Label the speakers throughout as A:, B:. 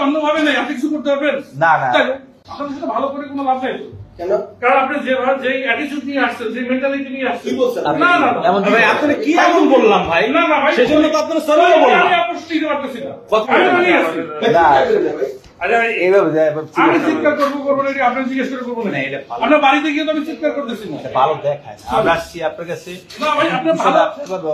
A: অন্যভাবে নাই, আপনি কিছু করতে পারবেন
B: না না
A: আপনার সাথে ভালো করে কোনো লাভ নেই।
C: কেন?
A: কারণ আপনি যে অ্যাটিটিউড নিয়ে আসছেন, যে মেন্টালিটি নিয়ে আসছেন,
C: কি বলছেন?
A: না না
B: এমন ভাই আপনি কি এমন বললাম ভাই?
A: না না ভাই,
B: সেজন্য তো আপনার সরিও বললাম।
A: আমি আপনার দিতে পারতেছি না।
B: কথা
A: আমি মানি আছি।
B: না
A: আরে ভাই,
B: এইভাবে যায়
A: আমি চিৎকার করবো না, আপনি জিজ্ঞেস করে করবো না।
B: এটা ভালো।
A: আপনার বাড়িতে গিয়ে তো আমি চিৎকার করতেছি না।
B: ভালো দেখায় না। আমরা আসছি আপনার কাছে
A: না ভাই, আপনি ভালো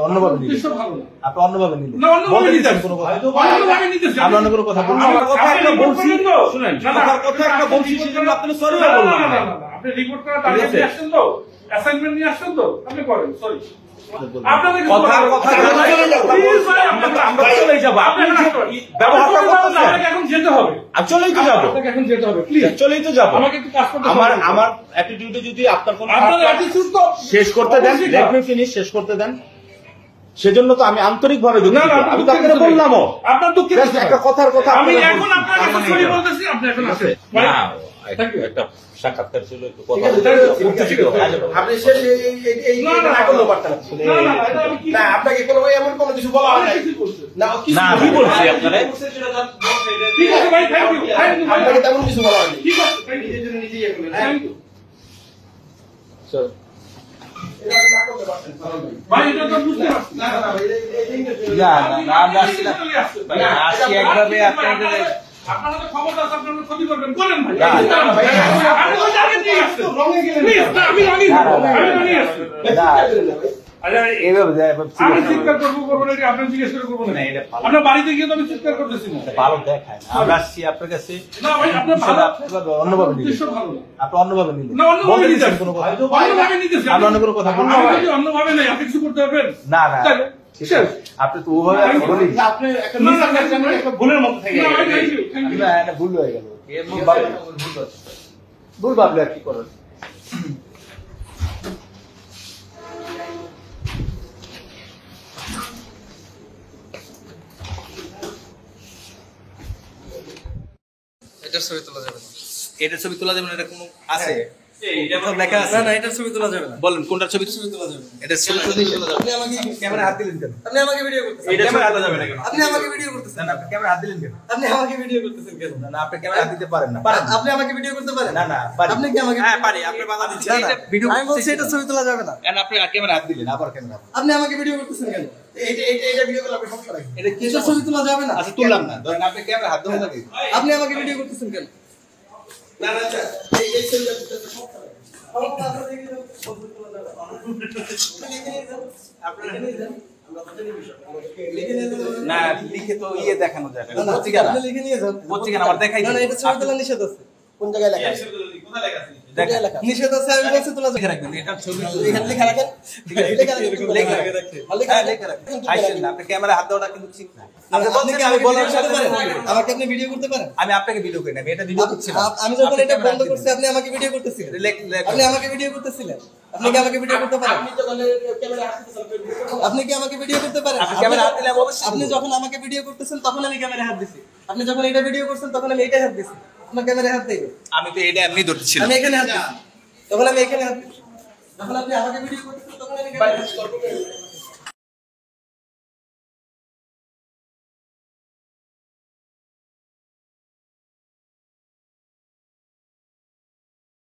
B: অন্যভাবে নিলেন,
A: উদ্দেশ্য ভালো না।
B: আপনি অন্যভাবে নিলেন,
A: না, অন্যভাবে
B: বলতে
A: নিতেছি।
B: দিচ্ছেন কোনো কথা?
A: অন্যভাবে নিতেছি।
B: আমরা অন্য কোনো কথা বলবো? আমার কথা
A: আপনি
B: একটা
A: report
B: বলছি,
A: করবেন তো?
B: শুনেন,
A: না, না,
B: কথার কথা একটা বলছি, সেজন্য আপনি সরিও
A: না, না,
B: বললাম
A: না,
B: না।
A: না, না, আপনি রিপোর্ট করার টার্গেট নিয়ে আসছেন তো, অ্যাসাইনমেন্ট নিয়ে আসছেন তো, আপনি করেন, সরি। আপনাদের কিছু
B: কথার কথা
A: Please ভাই,
B: আমরা চলেই যাবো। আপনি যে ব্যবহারটা করতেছেন,
A: আপনাকে এখন যেতে হবে।
B: আমি চলেই তো যাবো,
A: আপনাকে এখন যেতে হবে, প্লিজ।
B: চলেই তো যাবো।
A: আমাকে একটু কাজ করতে
B: আমার
A: হবে।
B: আমার অ্যাটিটিউডে যদি আপনার কোনো
A: আপনার অ্যাটিটিউড তো
B: শেষ করতে দেন,
A: অবশ্যই
B: লেট মি ফিনিশ, শেষ করতে দেন। সেজন্য তো আমি আন্তরিকভাবে দুঃখিত।
A: না, না,
B: আমি তো আপনাকে বললামও,
A: আপনার দুঃখের
B: Just একটা কথার কথা
A: আমি
B: আপনারা
A: এখন আপনার কাছে সরি বলতেছি, আপনি এখন আসেন।
B: না, একটা সাক্ষাৎকার ছিল, একটু কথা
C: ঠিক আছে,
B: বলতে।
C: আপনি শেষ এই
A: না, না,
C: না করলেও পারতেন।
A: না, না, এটা আমি কি
C: না, আপনাকে কোনো এমন কোনো কিছু বলা হয় নাই।
A: কিছু করছি?
C: না, কিছু
B: না,
C: কি
B: কি বলছি আপনারা?
A: ঠিক আছে ভাই, থ্যাংক ইউ, থ্যাংক ইউ ভাই।
C: আপনাকে তেমন কিছু বলা হয়নি।
A: ঠিক আছে, থ্যাংক ইউ,
C: নিজের জন্য নিজেই এগুলো।
A: Thank you.
C: এটা আপনি না করতে পারতেন, সরল ভাই।
A: ভাই, এটা তো বুঝতে পারছি।
C: না, না, না, এই
B: না না না, আমরা আসছিলাম, আসছি একভাবে আপনাদের
A: আপনারা তো ক্ষমতা আছে, আপনারা ক্ষতি করবেন, করেন ভাই।
B: না,
C: না, ভাই,
A: আপনি তো জানেন নিয়ে আসছেন।
C: রঙে গেলেন।
A: Please, না, আমি রানি
B: না, না,
A: আমি রানি আসছি।
B: না,
A: আরে ভাই,
B: এইভাবে যায়
A: আমি চিৎকার করবো না, আপনি জিজ্ঞেস করে করবো না।
B: না, এটা ভালো।
A: আপনার বাড়িতে গিয়ে তো আমি চিৎকার করতেছি না।
B: ভালো দেখায় না। আমরা আসছি আপনার কাছে
A: না ভাই, আপনার ভালো
B: অন্যভাবে নিলেন,
A: উদ্দেশ্য ভালো না।
B: আপনি অন্যভাবে নিলেন,
A: না, অন্যভাবে
B: বলতে
A: নিতেছি।
B: দিচ্ছেন কোনো কথা?
A: অন্যভাবে নিতেছি।
B: আমরা অন্য কোনো কথা বলবো?
A: আমি বলছি অন্যভাবে নাই, আপনি কিছু করতে পারবেন
B: না না
A: তাহলে,
B: ঠিক
A: শেষ।
B: আছে। আপনি তো ওভাবে বলি
C: আপনি একটা মিসআন্ডারস্ট্যান্ডিং একটা ভুলের মধ্যে থেকে
A: না, ভাই,
C: গেলেন।
A: thank you, thank you।
B: না, এটা ভুল হয়ে গেল। ভুল ভাবলে আর কি করেন?
D: এটার ছবি তোলা যাবে না।
B: এটা ছবি তোলা যাবে না, এটা কোনো আছে?
D: কোথাও লেখা আছে? না না, এটার ছবি তোলা যাবে না।
B: বলেন কোনটার ছবি?
D: ছবি তোলা যাবে না।
B: এটা ছবি তোলা যাবে?
D: আপনি আমাকে
B: ক্যামেরা হাত দিলেন কেন?
D: আপনি আমাকে ভিডিও করতেছেন।
B: এটা ক্যামেরা হাত যাবে না কেন?
D: আপনি আমাকে ভিডিও করতেছেন।
B: না না, আপনি ক্যামেরা হাত দিলেন কেন?
D: আপনি আমাকে ভিডিও করতেছেন কেন?
B: না না, আপনি ক্যামেরা হাত দিতে পারেন না। পারেন?
D: আপনি আমাকে ভিডিও করতে পারেন?
B: না না, পারি।
D: আপনি কি আমাকে
B: হ্যাঁ পারি, আপনি বাধা দিচ্ছেন।
D: না, না,
B: এটা ভিডিও
D: আমি বলছি এটা ছবি তোলা যাবে না।
B: কেন? আপনি ক্যামেরা হাত দিলেন, আবার ক্যামেরা হাত।
D: আপনি আমাকে ভিডিও করতেছেন কেন?
C: এইটা ভিডিও করলে আপনি সমস্যা রাখবেন।
B: এটা কি
D: এটার ছবি তোলা যাবে না।
B: আচ্ছা তুললাম না, ধরেন আপনি ক্যামেরা হাত দেওয়া লাগে।
D: আপনি আমাকে ভিডিও করতেছেন কেন?
C: না, না, আচ্ছা, এই ছবিটা সমস্যা রাখবেন।
B: না লিখে তো ইয়ে দেখানো যায় না। পত্রিকা না,
D: আপনি লিখে নিয়ে যান।
B: পত্রিকা না, আমার দেখাই
D: না না,
B: দিন।
D: এটা ছবি তোলা নিষেধ আছে।
C: কোন জায়গায় লেখা আছে?
B: দেখেন।
D: নিষেধ আছে, আমি বলছি তোলা যাবে না।
B: রাখবেন, এটা ছবি
D: এখানে লেখা রাখেন। লেখা রাখেন।
B: লেখা
D: লেখা
B: রাখেন।
D: রাখেন। লেখা
B: হ্যাঁ,
D: রাখেন।
B: লেখা রাখেন। আইসেন না, আপনি ক্যামেরা হাত দেওয়াটা কিন্তু ঠিক না। আপনি
D: আপনি
B: বলছেন
D: কি
B: আমি
D: আমাকে
B: বলার
D: ভিডিও
B: সাথে
D: করতে পারেন?
B: সাথে
D: আমাকে আপনি ভিডিও করতে পারেন?
B: আমি আপনাকে ভিডিও করি না, আমি এটা ভিডিও করছি না।
D: আমি যখন
B: আপনি
D: এটা
B: ক্যামেরা
D: বন্ধ
B: হাত
D: করছি,
B: দিলেন।
D: আপনি আমাকে ভিডিও করতেছিলেন।
B: লেখ-
D: আপনি আমাকে ভিডিও করতেছিলেন। আপনি কি আমাকে ভিডিও করতে পারেন?
C: আপনি যখন ক্যামেরা আসতেছেন,
D: আপনি কি আমাকে ভিডিও করতে পারেন?
B: আপনি ক্যামেরা হাত দিলে আমি অবশ্যই
D: আপনি
B: করবো।
D: যখন আমাকে ভিডিও করতেছেন তখন আমি ক্যামেরায় হাত দিছি। আপনি যখন এটা ভিডিও করছেন তখন আমি এইটাই হাত দিছি। আপনার ক্যামেরায় হাত দেইবে।
B: আমি তো এটা এমনি ধরতেছিলাম।
D: আমি এখানে হাত দিছি। তখন আমি এখানে হাত দিছি। যখন আপনি আমাকে ভিডিও করতেছেন তখন আমি ক্যামেরায় হাত দিছি।